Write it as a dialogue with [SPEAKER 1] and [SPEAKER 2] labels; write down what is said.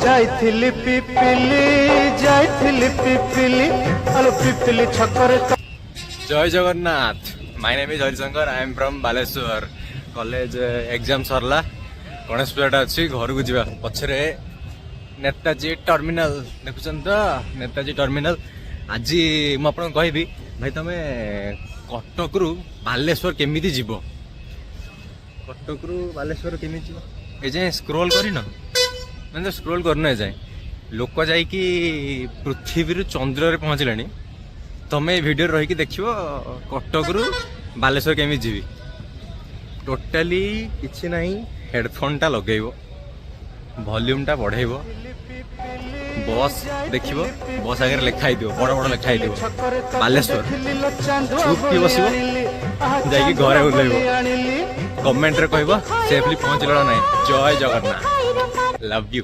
[SPEAKER 1] जाइथिली पिपिली आलो पिपिली छकर।
[SPEAKER 2] जय Jagannath. My name is Harishankar. I am from Baleshwar. College exam सरला गणेश पूजाटा अच्छी घर को जावा पछरे नेताजी टर्मिनाल देखुछन तो नेताजी टर्मिनाल। आज मुझे कहबी भाई तुम कटक रु बालेश्वर केमिति जीव कटक रु बालेश्वर केमिति जीव ए जाए स्क्रोल करिन मैंने स्क्रोल करना ए जाए लोक जाइकी पृथ्वी रु चंद्र रे पहुँचले तमें वीडियो रही देखियो कटक रु बालेश्वर केमिति जीवी टोटाली किछि नहीं हेडफोन टा लगेइबो वॉल्यूम टा बढ़ेइबो बस देखिबो बस आगे लिखाई दियो बड़ बड़ लिखाई दियो बालेश्वर चुप की बसिबो जाइकी घरे उल्लेइबो कमेंट रे कहबो सेफली पहुँचलो ना जय जगन्नाथ लव यू।